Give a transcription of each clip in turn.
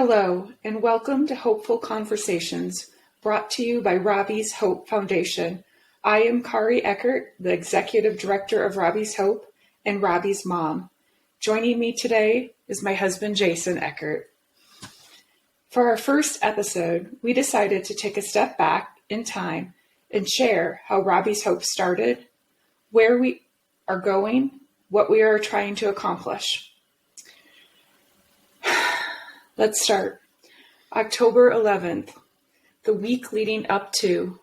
Hello, and welcome to Hopeful Conversations, brought to you by Robbie's Hope Foundation. I am Kari Eckert, the Executive Director of Robbie's Hope and Robbie's mom. Joining me today is my husband, Jason Eckert. For our first episode, we decided to take a step back in time and share how Robbie's Hope started, where we are going, what we are trying to accomplish. Let's start. October 11th, the week leading up to.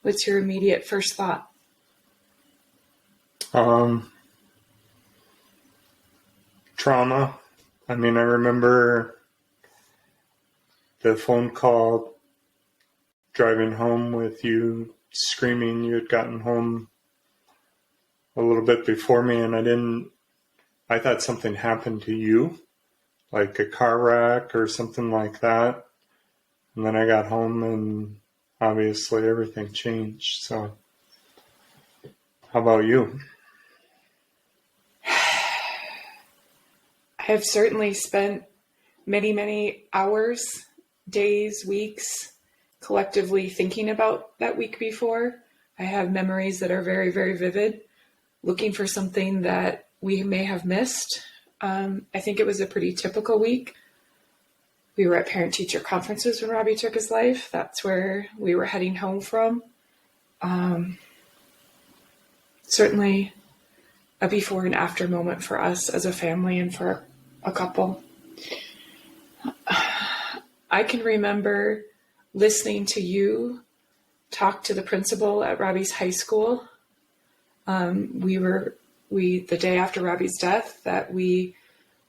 What's your immediate first thought? Trauma. I remember the phone call driving home with you screaming. You had gotten home a little bit before me, and I thought something happened to you, like a car wreck or something like that. And then I got home and obviously everything changed. So how about you? I have certainly spent many hours, days, weeks, collectively thinking about that week before. I have memories that are very, very vivid, looking for something that we may have missed. I think it was a pretty typical week. We were at parent-teacher conferences when Robbie took his life. That's where we were heading home from. Certainly a before and after moment for us as a family and for a couple. I can remember listening to you talk to the principal at Robbie's high school. The day after Robbie's death, that we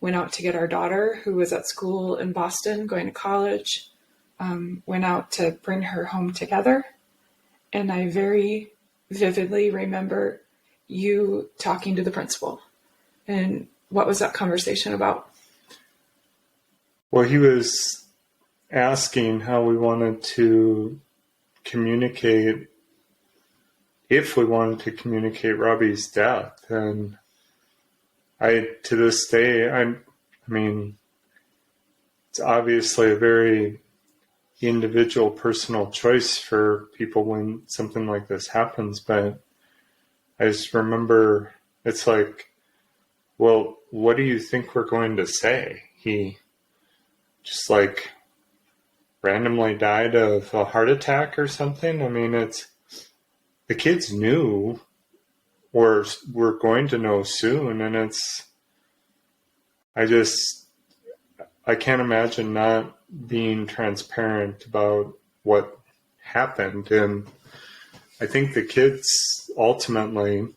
went out to get our daughter, who was at school in Boston going to college, went out to bring her home together. And I very vividly remember you talking to the principal. And what was that conversation about? Well, he was asking how we wanted to communicate, if we wanted to communicate Robbie's death. And to this day, it's obviously a very individual, personal choice for people when something like this happens. But I just remember, it's like, well, what do you think we're going to say? He just randomly died of a heart attack or something. The kids knew, or were going to know soon, and I can't imagine not being transparent about what happened. And I think the kids, ultimately,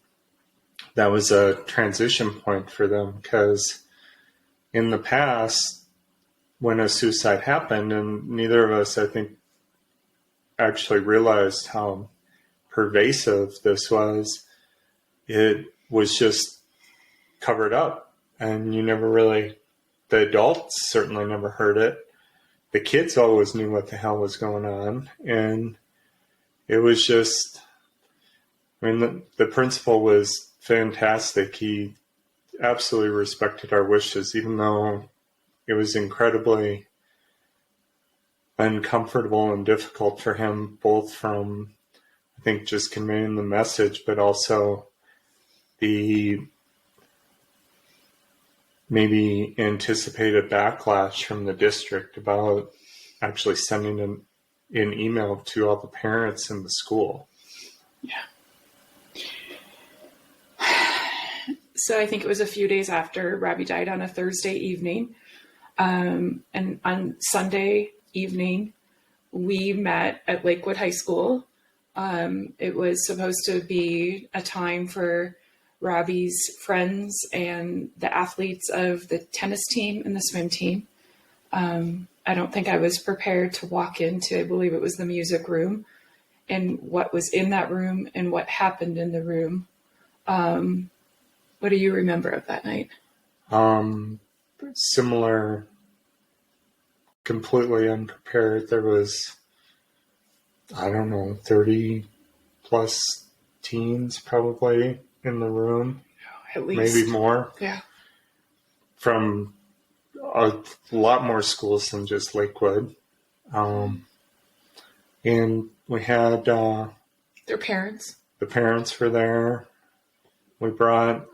that was a transition point for them, because in the past, when a suicide happened, and neither of us, I think, actually realized how pervasive this was, it was just covered up, and you never really, the adults certainly never heard it. The kids always knew what the hell was going on, and it was just, the principal was fantastic. He absolutely respected our wishes, even though it was incredibly uncomfortable and difficult for him, both from, I think, just conveying the message, but also the maybe anticipated backlash from the district about actually sending an email to all the parents in the school. Yeah. So I think it was a few days after Robbie died on a Thursday evening. And on Sunday evening, we met at Lakewood High School. It was supposed to be a time for Robbie's friends and the athletes of the tennis team and the swim team. I don't think I was prepared to walk into, I believe it was the music room, and what was in that room and what happened in the room. What do you remember of that night? Similar, completely unprepared. There was, 30 plus teens probably in the room. At least. Maybe more. Yeah. From a lot more schools than just Lakewood. And we had Their parents. the parents were there. We brought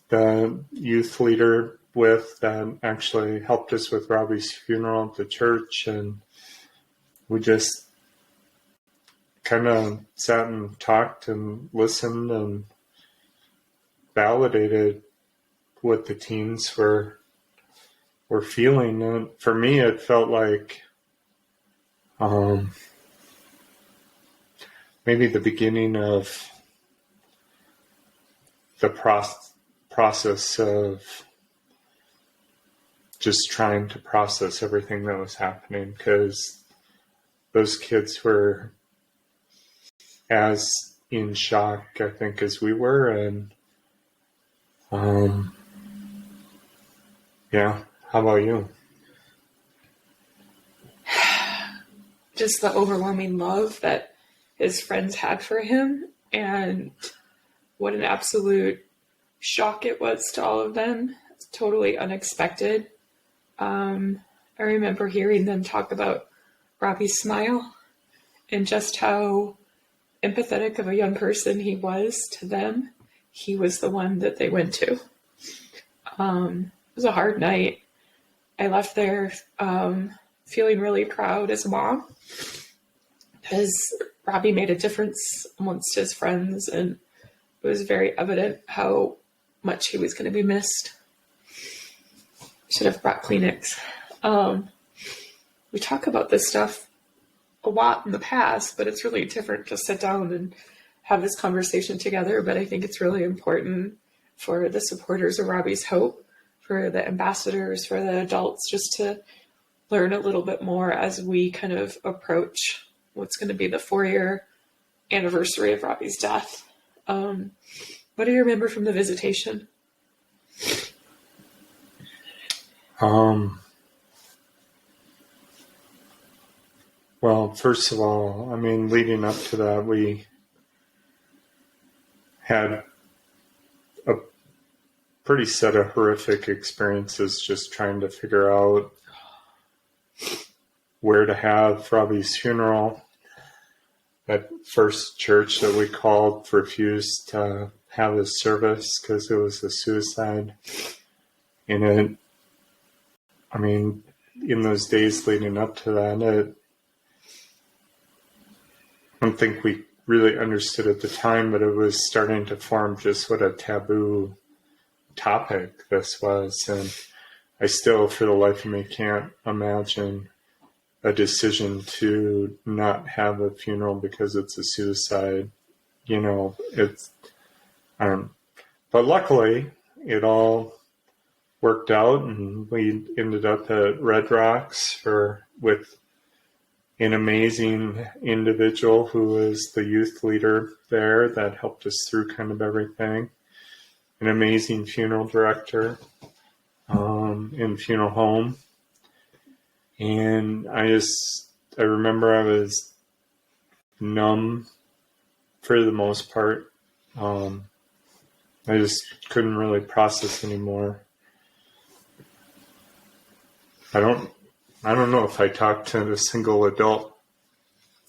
the youth leader with that actually helped us with Robbie's funeral at the church, and we just kind of sat and talked and listened and validated what the teens were feeling. And for me, it felt like maybe the beginning of the process of just trying to process everything that was happening, because those kids were as in shock, I think, as we were. And yeah, how about you? Just the overwhelming love that his friends had for him, and what an absolute shock it was to all of them. It's totally unexpected. I remember hearing them talk about Robbie's smile and just how empathetic of a young person he was to them. He was the one that they went to. It was a hard night. I left there feeling really proud as a mom, because Robbie made a difference amongst his friends, and it was very evident how much he was going to be missed. Should have brought Kleenex. We talk about this stuff a lot in the past, but it's really different to sit down and have this conversation together. But I think it's really important for the supporters of Robbie's Hope, for the ambassadors, for the adults, just to learn a little bit more as we kind of approach what's going to be the 4-year anniversary of Robbie's death. What do you remember from the visitation? Well, first of all, I mean, leading up to that, we had a pretty set of horrific experiences just trying to figure out where to have Robbie's funeral. That first church that we called refused to have his service because it was a suicide. And it, I mean, in those days leading up to that, I don't think we really understood at the time, but it was starting to form just what a taboo topic this was. And I still, for the life of me, can't imagine a decision to not have a funeral because it's a suicide. You know, but luckily it all worked out, and we ended up at Red Rocks with an amazing individual who was the youth leader there that helped us through kind of everything. An amazing funeral director in funeral home. And I remember I was numb for the most part. I just couldn't really process anymore. I don't know if I talked to a single adult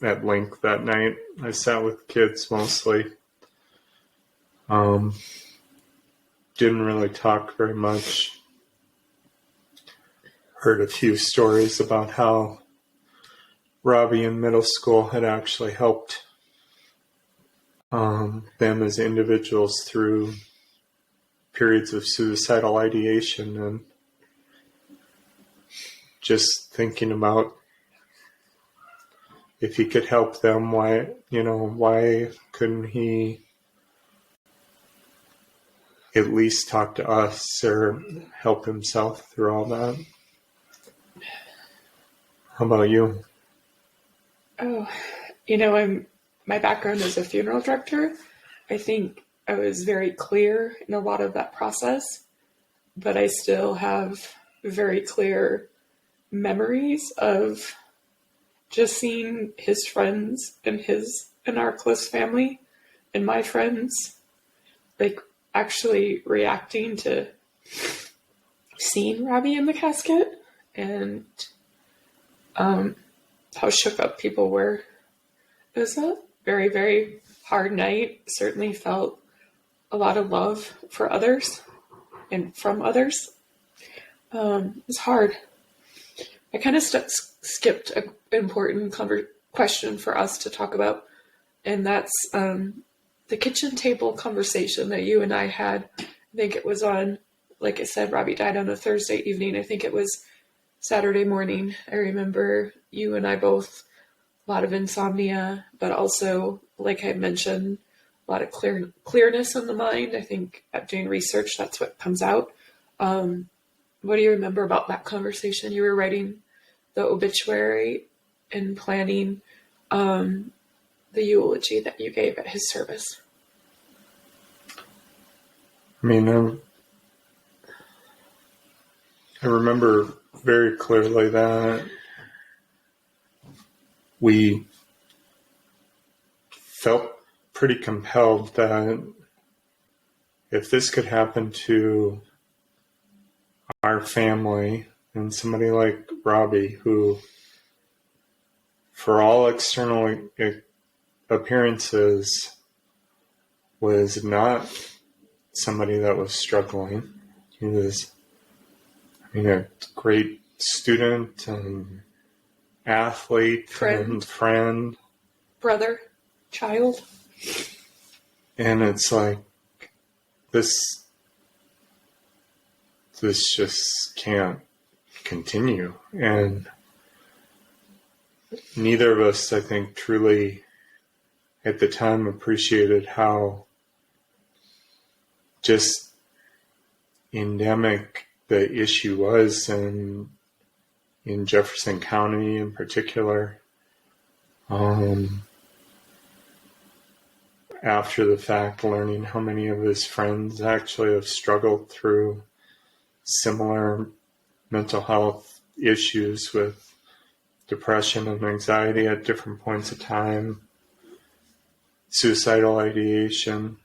at length that night. I sat with kids mostly. Didn't really talk very much. Heard a few stories about how Robbie in middle school had actually helped them as individuals through periods of suicidal ideation, and just thinking about if he could help them, why couldn't he at least talk to us or help himself through all that? How about you? Oh, my background as a funeral director. I think I was very clear in a lot of that process, but I still have very clear memories of just seeing his friends and our close family and my friends, like, actually reacting to seen Robbie in the casket and how shook up people were. It was a very, very hard night. Certainly felt a lot of love for others and from others. It was hard. I kind of skipped an important question for us to talk about, and that's the kitchen table conversation that you and I had. I think it was on, like I said, Robbie died on a Thursday evening. I think it was Saturday morning. I remember you and I both, a lot of insomnia, but also, like I mentioned, a lot of clearness in the mind. I think at doing research, that's what comes out. What do you remember about that conversation? You were writing the obituary and planning the eulogy that you gave at his service. I mean, I remember very clearly that we felt pretty compelled that if this could happen to our family and somebody like Robbie, who, for all external appearances, was not somebody that was struggling. He was, a great student and athlete and friend. Brother, child. And it's like, this just can't continue. And neither of us, I think, truly at the time appreciated how just endemic the issue was in Jefferson County in particular. After the fact, learning how many of his friends actually have struggled through similar mental health issues with depression and anxiety at different points of time, suicidal ideation.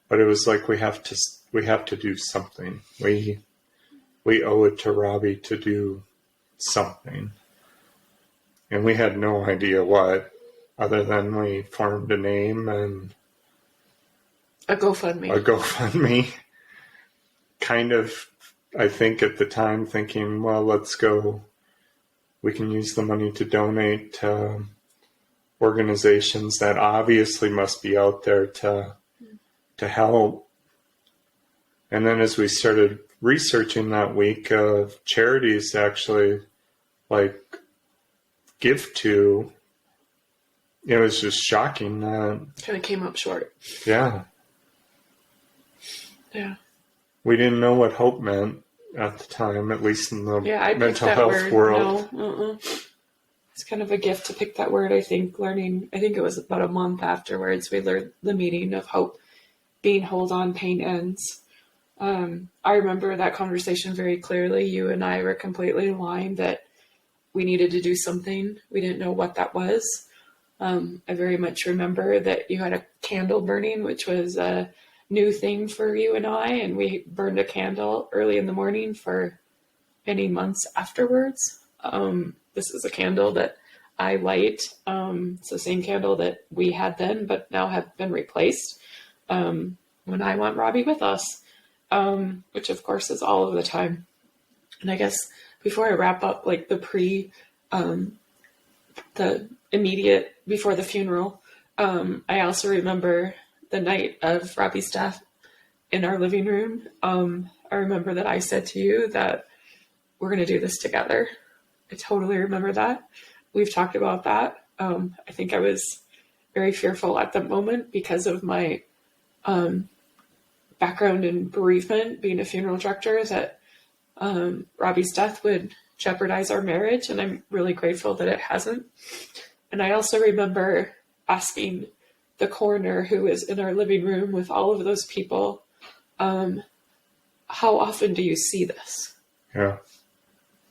But it was like we have to do something. We owe it to Robbie to do something. And we had no idea what, other than we formed a name and a GoFundMe. Kind of, I think at the time thinking, well, let's go. We can use the money to donate to organizations that obviously must be out there to help. And then as we started researching that week of charities to actually give to, it was just shocking that kind of came up short. Yeah. Yeah. We didn't know what hope meant at the time, at least in the mental health world. No, it's kind of a gift to pick that word, I think. I think it was about a month afterwards, we learned the meaning of hope being hold on, pain ends. I remember that conversation very clearly. You and I were completely aligned that we needed to do something. We didn't know what that was. I very much remember that you had a candle burning, which was a new thing for you and I, and we burned a candle early in the morning for many months afterwards. This is a candle that I light. It's the same candle that we had then, but now have been replaced when I want Robbie with us, which of course is all of the time. And I guess before I wrap up, the immediate before the funeral, I also remember the night of Robbie's death in our living room. I remember that I said to you that we're going to do this together. I totally remember that. We've talked about that. I think I was very fearful at the moment because of my background in bereavement, being a funeral director, that Robbie's death would jeopardize our marriage, and I'm really grateful that it hasn't. And I also remember asking the coroner, who was in our living room with all of those people, how often do you see this? Yeah.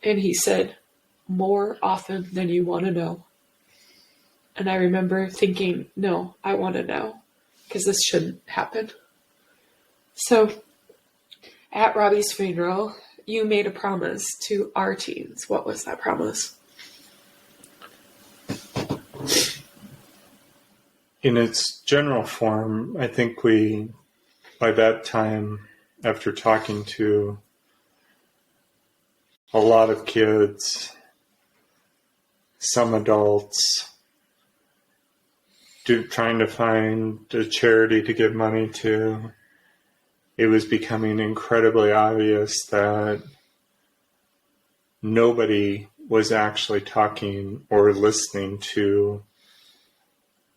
And he said, more often than you want to know. And I remember thinking, no, I want to know, because this shouldn't happen. So At Robbie's funeral, you made a promise to our teens. What was that promise? In its general form, I think we, by that time, after talking to a lot of kids, some adults, trying to find a charity to give money to, it was becoming incredibly obvious that nobody was actually talking or listening to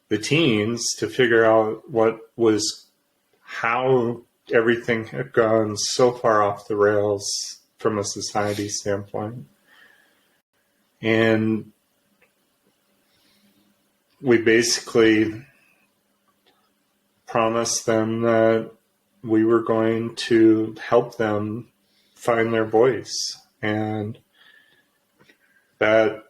the teens to figure out how everything had gone so far off the rails from a society standpoint. And we basically promised them that we were going to help them find their voice. And that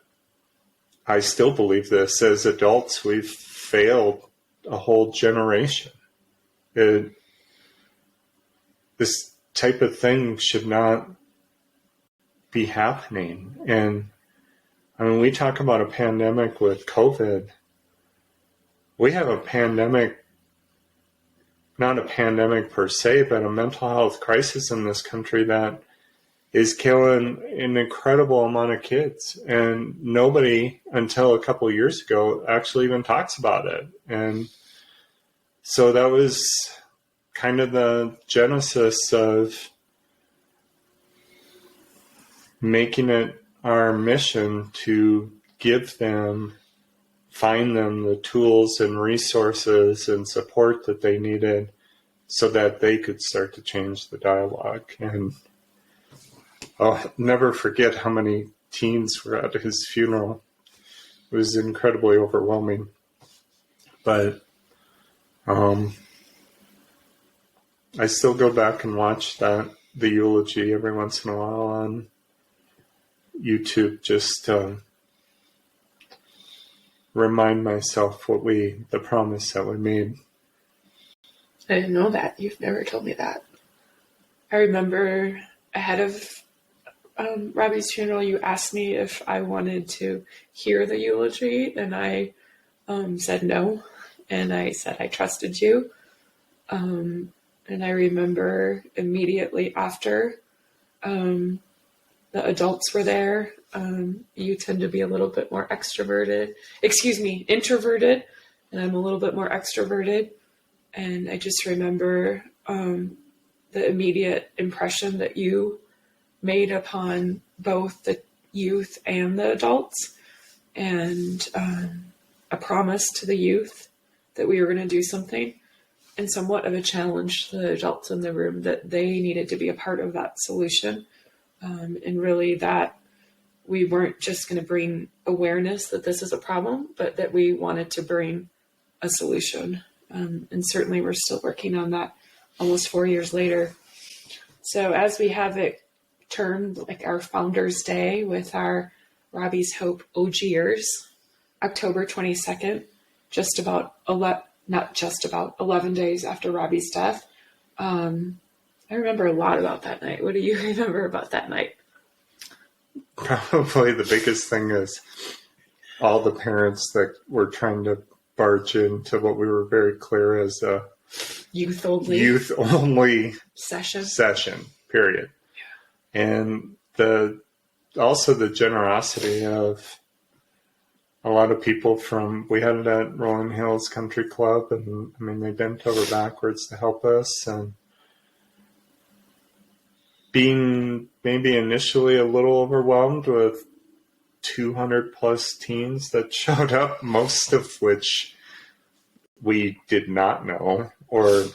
I still believe this. As adults, we've failed a whole generation. This type of thing should not be happening. And I mean, we talk about a pandemic with COVID. We have a pandemic, not a pandemic per se, but a mental health crisis in this country that is killing an incredible amount of kids. And nobody, until a couple of years ago, actually even talks about it. And so that was kind of the genesis of making it our mission to find them the tools and resources and support that they needed so that they could start to change the dialogue. And I'll never forget how many teens were at his funeral. It was incredibly overwhelming. But I still go back and watch the eulogy every once in a while on YouTube, just to remind myself the promise that we made. I didn't know that. You've never told me that. I remember ahead of Robbie's funeral, you asked me if I wanted to hear the eulogy, and I said no. And I said I trusted you. And I remember immediately after the adults were there. You tend to be a little bit more introverted, and I'm a little bit more extroverted. And I just remember the immediate impression that you made upon both the youth and the adults, and a promise to the youth that we were going to do something, and somewhat of a challenge to the adults in the room that they needed to be a part of that solution. And really that we weren't just going to bring awareness that this is a problem, but that we wanted to bring a solution. And certainly we're still working on that almost 4 years later. So as we have it termed like our Founders Day with our Robbie's Hope OGers, October 22nd, just about 11 days after Robbie's death. I remember a lot about that night. What do you remember about that night? Probably the biggest thing is all the parents that were trying to barge into what we were very clear as a youth only session, period. Yeah. And also the generosity of a lot of people we had it at Rolling Hills Country Club, and I mean, they bent over backwards to help us, and being maybe initially a little overwhelmed with 200 plus teens that showed up, most of which we did not know or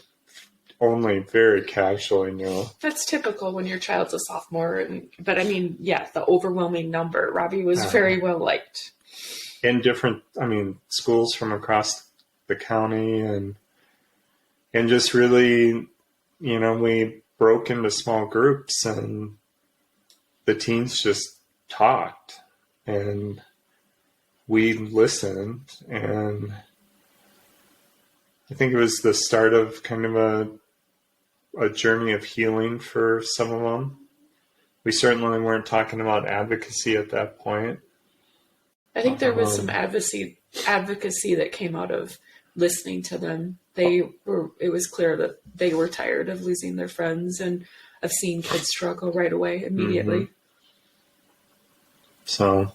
only very casually knew. That's typical when your child's a sophomore. But I mean, yeah, the overwhelming number. Robbie was very well liked. In different, schools from across the county, and just really, we broke into small groups, and the teens just talked, and we listened, and I think it was the start of kind of a journey of healing for some of them. We certainly weren't talking about advocacy at that point. I think there was some advocacy that came out of listening to them. It was clear that they were tired of losing their friends and of seeing kids struggle right away, immediately. Mm-hmm. So,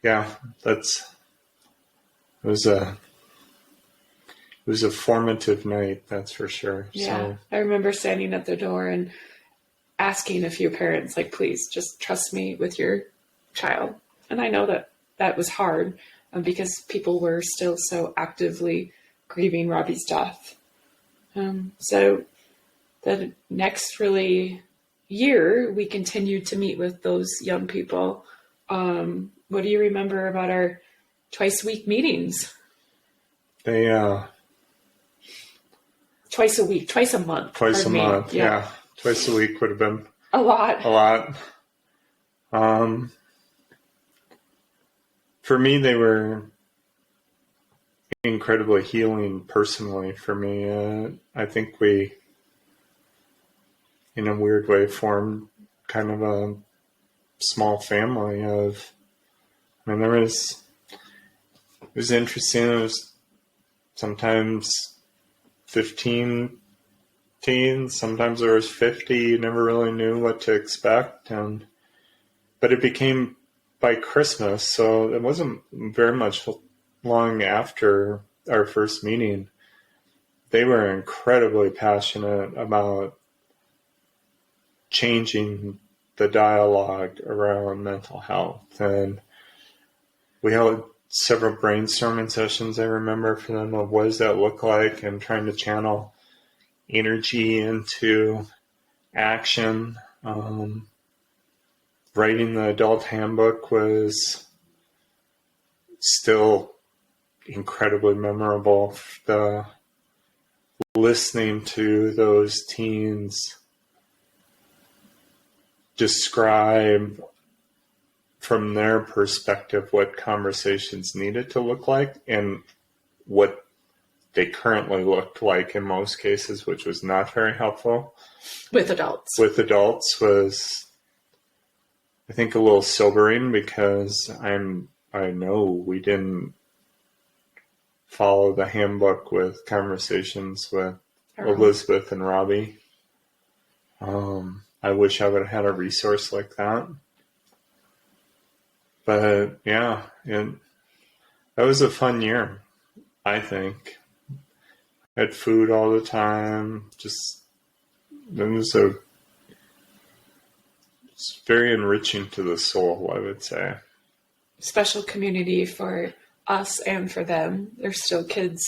yeah, it was a formative night, that's for sure. Yeah, so. I remember standing at the door and asking a few parents, like, please just trust me with your child. And I know that was hard because people were still so actively grieving Robbie's death. So the next year, we continued to meet with those young people. What do you remember about our twice-a-week meetings? They twice a week, twice a month. Twice a month, yeah. Twice a week would have been a lot. For me, they were incredibly healing personally for me. I think we, in a weird way, formed kind of a small family of, I mean, it was interesting. It was sometimes 15 teens, sometimes there was 50. You never really knew what to expect. But it became by Christmas, so it wasn't very much long after our first meeting. They were incredibly passionate about changing the dialogue around mental health. And we held several brainstorming sessions, I remember, for them of what does that look like, and trying to channel energy into action. Writing the adult handbook was still incredibly memorable. Listening to those teens describe from their perspective what conversations needed to look like and what they currently looked like in most cases, which was not very helpful. With adults was, I think, a little sobering, because I know we didn't follow the handbook with conversations with Elizabeth and Robbie. I wish I would have had a resource like that. But yeah, that was a fun year, I think. Had food all the time. It's very enriching to the soul, I would say. Special community for us and for them. They're still kids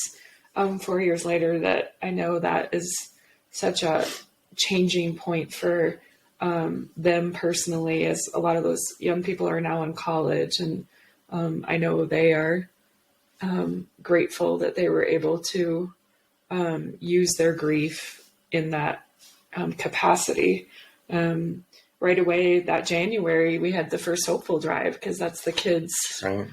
4 years later that I know that is such a changing point for them personally, as a lot of those young people are now in college, and I know they are grateful that they were able to use their grief in that capacity. Right away that January, we had the first Hopeful Drive, because that's the kids. Right.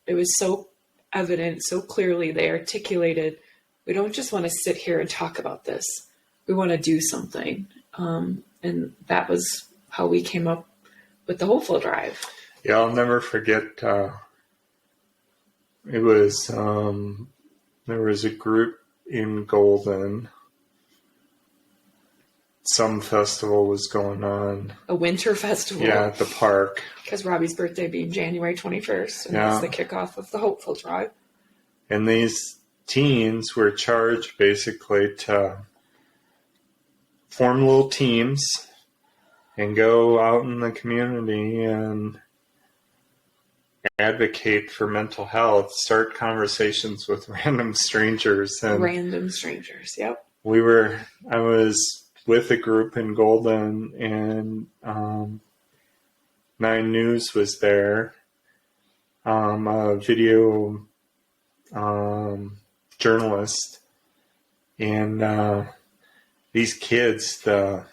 It was so evident, so clearly they articulated, we don't just want to sit here and talk about this. We want to do something. And that was how we came up with the Hopeful Drive. Yeah, I'll never forget. It was, there was a group in Golden. Some festival was going on. A winter festival. Yeah, at the park. Because Robbie's birthday being January 21st. And that's the kickoff of the Hopeful Drive. And these teens were charged basically to form little teams and go out in the community and advocate for mental health, start conversations with random strangers. And yep. I was with a group in Golden, and 9 News was there, a video journalist, and these kids, I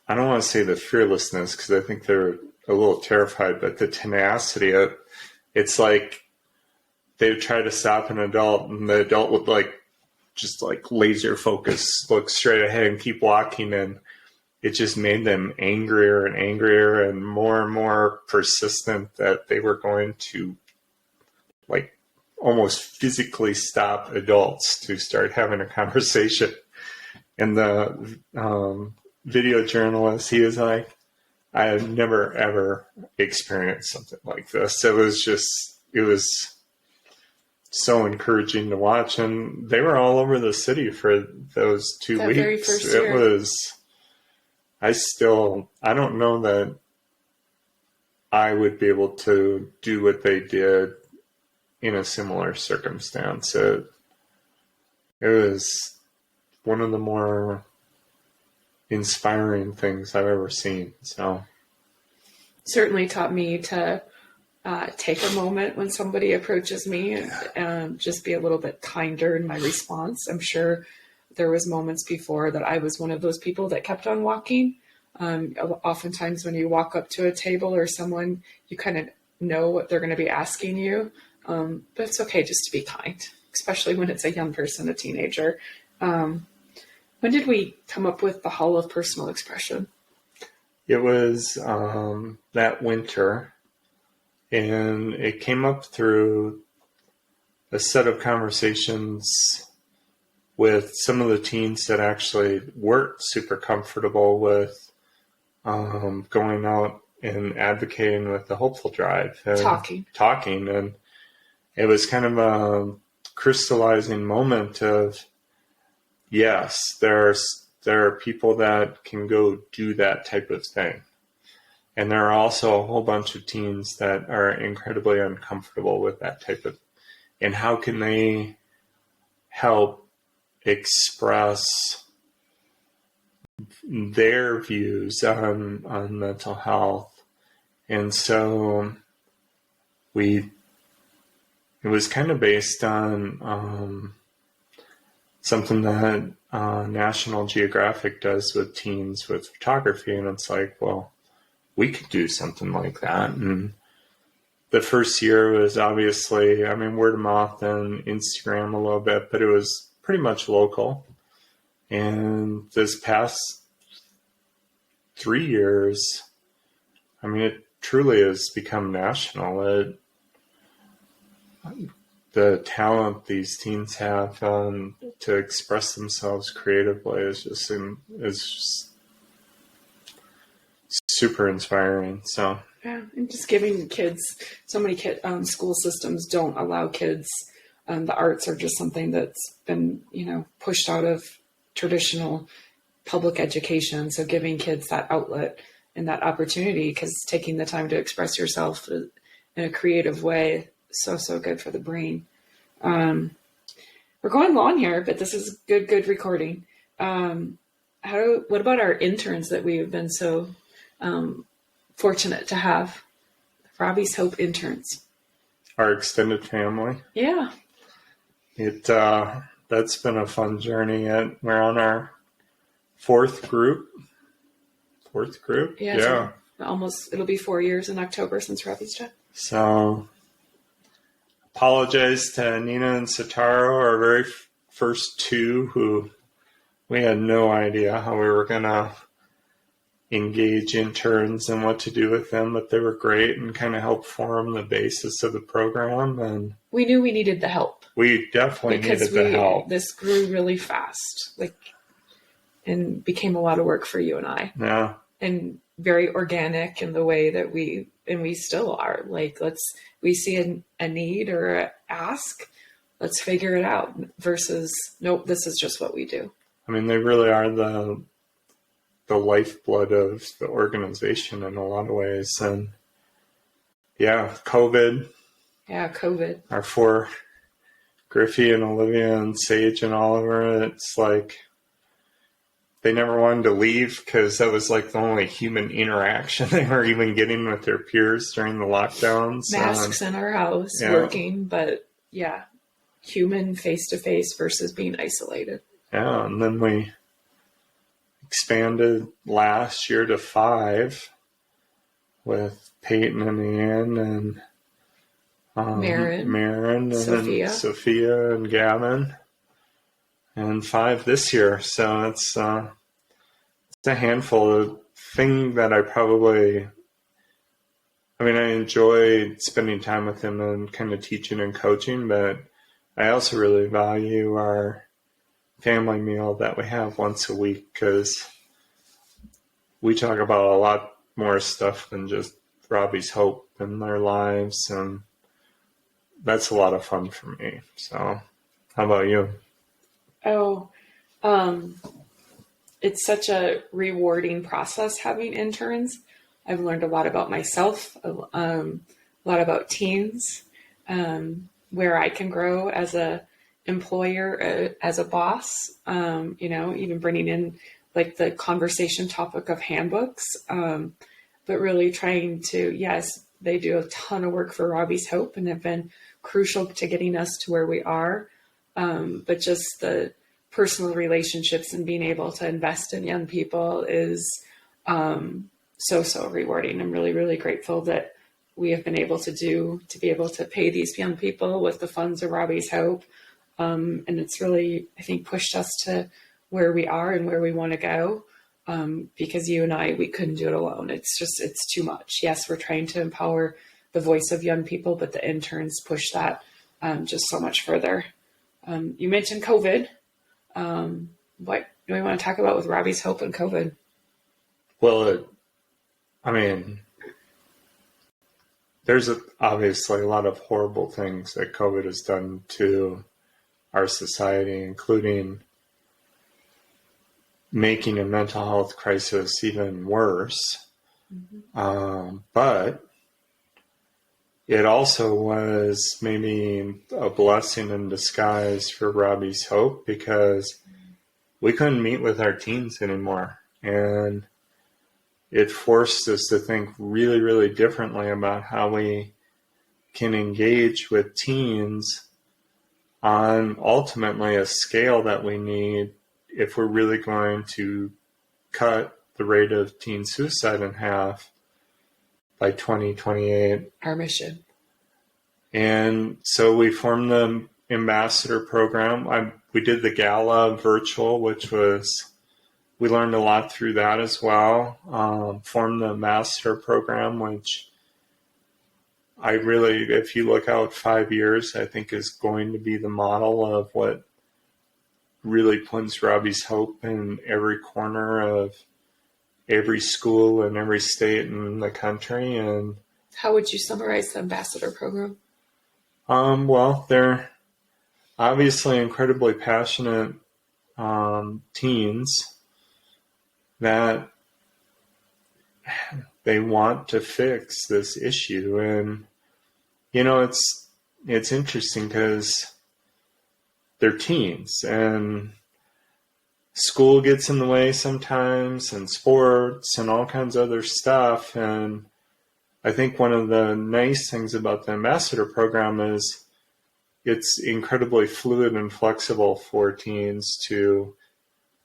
don't want to say the fearlessness, because I think they're a little terrified, but the tenacity of it's like they would try to stop an adult, and the adult would just laser focus, look straight ahead and keep walking, and it just made them angrier and more persistent that they were going to almost physically stop adults to start having a conversation. And the video journalist, he was like, I have never ever experienced something like this. It was so encouraging to watch, and they were all over the city for those 2 weeks. Very first year. It was. I don't know that I would be able to do what they did in a similar circumstance. It was one of the more inspiring things I've ever seen. So certainly taught me to take a moment when somebody approaches me and just be a little bit kinder in my response. I'm sure there was moments before that I was one of those people that kept on walking. Oftentimes when you walk up to a table or someone, you kind of know what they're going to be asking you. But it's okay just to be kind, especially when it's a young person, a teenager. When did we come up with the Hall of Personal Expression? It was that winter, and it came up through a set of conversations with some of the teens that actually weren't super comfortable with going out and advocating with the Hopeful Drive. And talking. And it was kind of a crystallizing moment of, yes, there are people that can go do that type of thing. And there are also a whole bunch of teens that are incredibly uncomfortable with that type of, and how can they help express their views on mental health. And so it was kind of based on something that National Geographic does with teens with photography. And it's like, well, we could do something like that. And the first year was obviously, word of mouth and Instagram a little bit, but it was pretty much local. And this past 3 years, it truly has become national. The talent these teens have to express themselves creatively is just super inspiring. So yeah, and just giving kids, so many school systems don't allow kids. The arts are just something that's been, pushed out of traditional public education. So giving kids that outlet and that opportunity, because taking the time to express yourself in a creative way, so good for the brain. We're going long here, but this is good recording. What about our interns that we have been so fortunate to have? Robbie's Hope interns. Our extended family. Yeah. That's been a fun journey. We're on our fourth group. Yeah. So it'll be 4 years in October since Robbie's death. So apologize to Nina and Sataro, our very first two, who we had no idea how we were going to engage interns and what to do with them, but they were great and kind of helped form the basis of the program. And we knew we needed the help. We definitely needed the help. This grew really fast, and became a lot of work for you and I. Yeah. And very organic in the way that we still are. We see a need or a ask, let's figure it out, versus, nope, this is just what we do. They really are the lifeblood of the organization in a lot of ways. And yeah, COVID. Our four, Griffey and Olivia and Sage and Oliver, it's like they never wanted to leave because that was the only human interaction they were even getting with their peers during the lockdowns. Masks in our house, working, but yeah, human face-to-face versus being isolated. Yeah, and then we expanded last year to 5 with Peyton and Ian, and Marin, and Sophia. then Sophia and Gavin, and 5 this year. So it's a handful. The thing that I enjoy spending time with them and kind of teaching and coaching, but I also really value our family meal that we have once a week, because we talk about a lot more stuff than just Robbie's hope in their lives, and that's a lot of fun for me. So how about you? Oh, it's such a rewarding process having interns. I've learned a lot about myself, a lot about teens, where I can grow as a employer, as a boss, even bringing in like the conversation topic of handbooks, but really trying to, yes, they do a ton of work for Robbie's Hope and have been crucial to getting us to where we are. But just the personal relationships and being able to invest in young people is so rewarding. I'm really, really grateful that we have been able to be able to pay these young people with the funds of Robbie's Hope. And it's really, I think, pushed us to where we are and where we want to go. Because you and I, we couldn't do it alone. It's too much. Yes, we're trying to empower the voice of young people, but the interns push that just so much further. You mentioned COVID. What do we want to talk about with Robbie's Hope and COVID? Well, there's obviously a lot of horrible things that COVID has done to our society, including making a mental health crisis even worse. Mm-hmm. But it also was maybe a blessing in disguise for Robbie's Hope, because we couldn't meet with our teens anymore. And it forced us to think really, really differently about how we can engage with teens on ultimately a scale that we need if we're really going to cut the rate of teen suicide in half by 2028. Our mission. And so we formed the ambassador program. We did the gala virtual, which we learned a lot through that as well. Formed the ambassador program, which if you look out 5 years, I think is going to be the model of what really puts Robbie's Hope in every corner of every school in every state in the country. And how would you summarize the ambassador program? Well, they're obviously incredibly passionate teens that they want to fix this issue. And, it's interesting because they're teens and school gets in the way sometimes, and sports and all kinds of other stuff. And I think one of the nice things about the ambassador program is it's incredibly fluid and flexible for teens to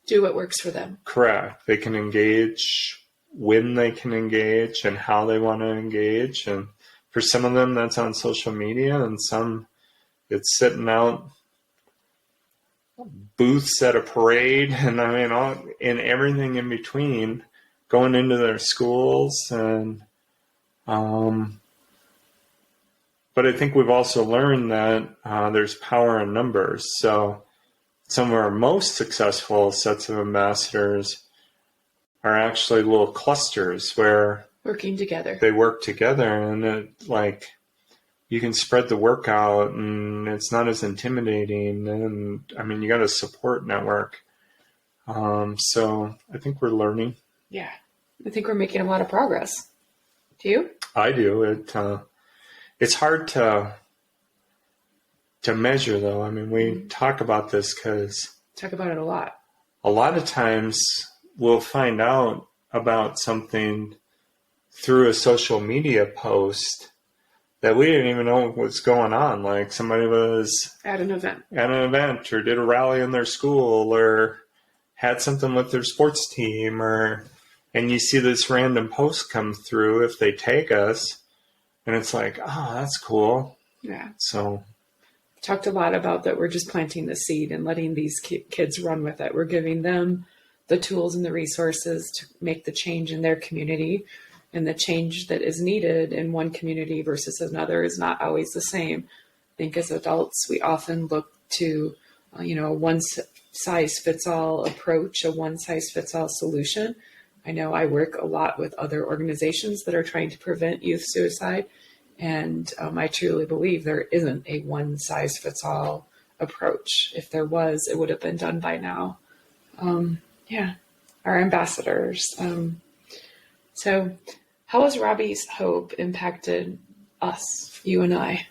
do what works for them. Correct. They can engage when they can engage and how they want to engage. And for some of them, that's on social media, and some it's sitting out booths at a parade, and and everything in between, going into their schools. And but I think we've also learned that there's power in numbers. So some of our most successful sets of ambassadors are actually little clusters where working together. They work together, and you can spread the work out, and it's not as intimidating. And you got a support network. So I think we're learning. Yeah, I think we're making a lot of progress. Do you? I do. It's hard to measure, though. We talk about this because talk about it a lot. A lot of times we'll find out about something through a social media post that we didn't even know what's going on. Like somebody was at an event or did a rally in their school or had something with their sports team, and you see this random post come through if they tag us, and it's like, oh, that's cool. Yeah. So Talked a lot about that we're just planting the seed and letting these kids run with it. We're giving them the tools and the resources to make the change in their community, and the change that is needed in one community versus another is not always the same. I think as adults, we often look to, a one size fits all approach, a one size fits all solution. I know I work a lot with other organizations that are trying to prevent youth suicide. And I truly believe there isn't a one size fits all approach. If there was, it would have been done by now. Yeah, our ambassadors. So, how has Robbie's hope impacted us, you and I?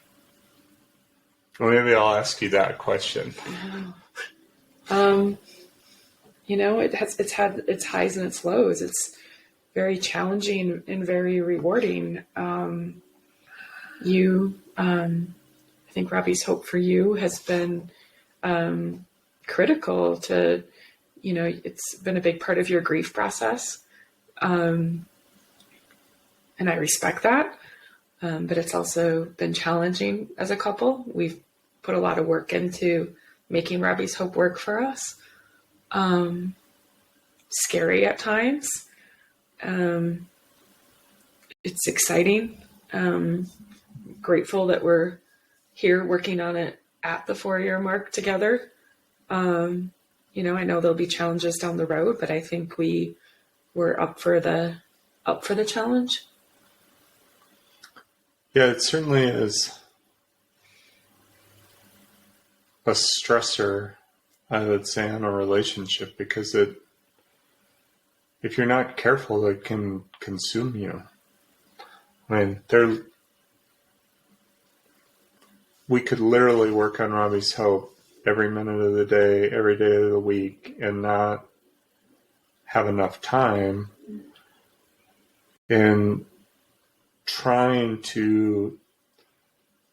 well, maybe I'll ask you that question. It's had its highs and its lows. It's very challenging and very rewarding. I think Robbie's hope for you has been critical to, it's been a big part of your grief process. And I respect that. But it's also been challenging as a couple. We've put a lot of work into making Robbie's hope work for us. Scary at times. It's exciting. Grateful that we're here working on it at the 4-year mark together. I know there'll be challenges down the road, but I think we're up for the challenge. Yeah, it certainly is a stressor, I would say, on a relationship, because if you're not careful, it can consume you. I mean, we could literally work on Robbie's hope every minute of the day, every day of the week, and not have enough time in trying to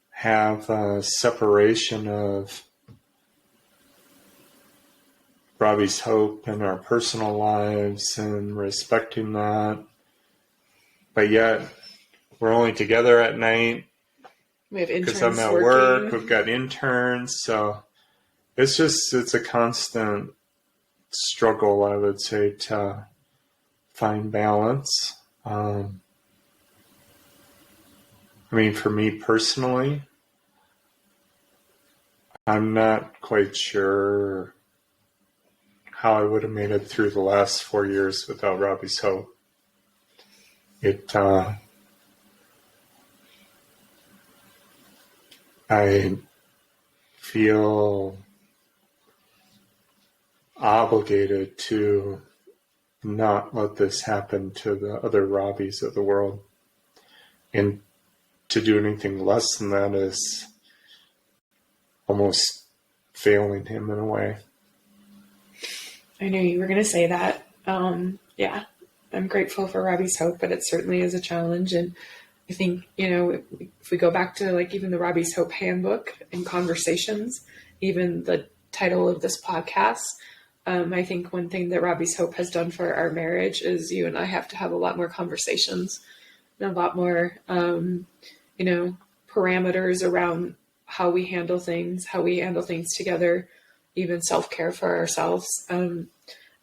have a separation of Robbie's hope and our personal lives and respecting that. But yet, we're only together at night. We have interns because I'm at working. work. We've got interns. So it's a constant struggle, I would say, to find balance. For me personally, I'm not quite sure how I would have made it through the last 4 years without Robbie's hope. I feel obligated to not let this happen to the other Robbies of the world. And to do anything less than that is almost failing him in a way. I knew you were going to say that. Yeah, I'm grateful for Robbie's hope, but it certainly is a challenge. And I think, if we go back to even the Robbie's Hope handbook and conversations, even the title of this podcast, I think one thing that Robbie's Hope has done for our marriage is you and I have to have a lot more conversations and a lot more, parameters around how we handle things together, even self-care for ourselves. I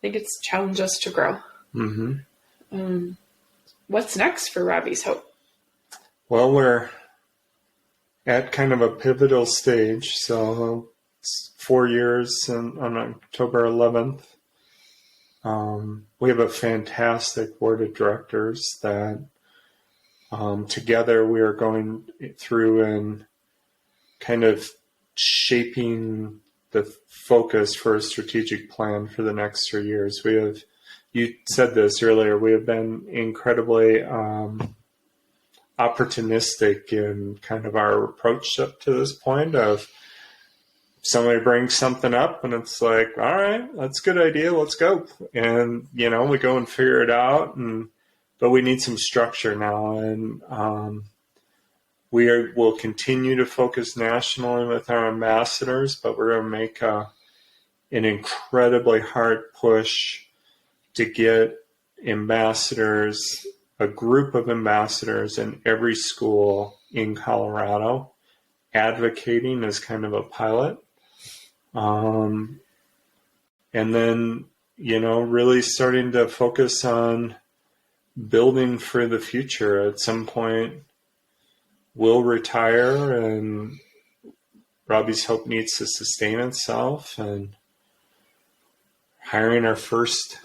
think it's challenged us to grow. Mm-hmm. What's next for Robbie's Hope? Well, we're at kind of a pivotal stage. So it's 4 years on October 11th. We have a fantastic board of directors that together we are going through and kind of shaping the focus for a strategic plan for the next 3 years. You said this earlier, we have been incredibly opportunistic in kind of our approach up to this point of somebody brings something up and it's like, all right, that's a good idea. Let's go. And, we go and figure it out. But we need some structure now. And we'll continue to focus nationally with our ambassadors, but we're going to make an incredibly hard push to get ambassadors, a group of ambassadors in every school in Colorado, advocating as kind of a pilot. And then, really starting to focus on building for the future. At some point, we'll retire and Robbie's Hope needs to sustain itself, and hiring our first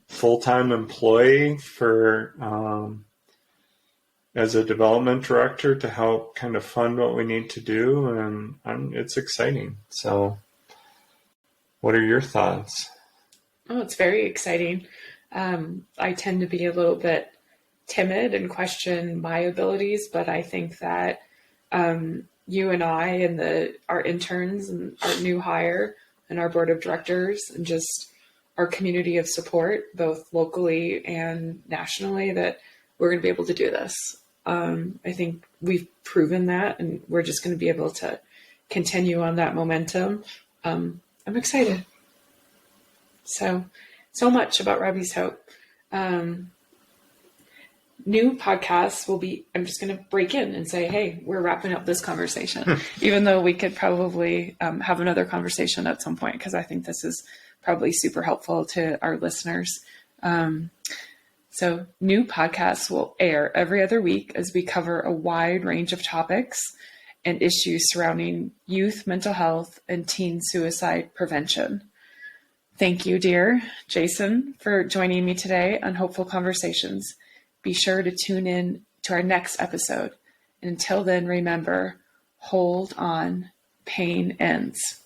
full-time employee as a development director to help kind of fund what we need to do. And it's exciting. So what are your thoughts? Oh, it's very exciting. I tend to be a little bit timid and question my abilities, but I think that you and I and our interns and our new hire and our board of directors and just our community of support, both locally and nationally, that we're going to be able to do this. I think we've proven that, and we're just going to be able to continue on that momentum. I'm excited. So much about Robbie's Hope. New podcasts will be, I'm just going to break in and say, hey, we're wrapping up this conversation, even though we could probably have another conversation at some point, because I think this is probably super helpful to our listeners. So new podcasts will air every other week as we cover a wide range of topics and issues surrounding youth mental health and teen suicide prevention. Thank you, dear Jason, for joining me today on Hopeful Conversations. Be sure to tune in to our next episode. And until then, remember, hold on, pain ends.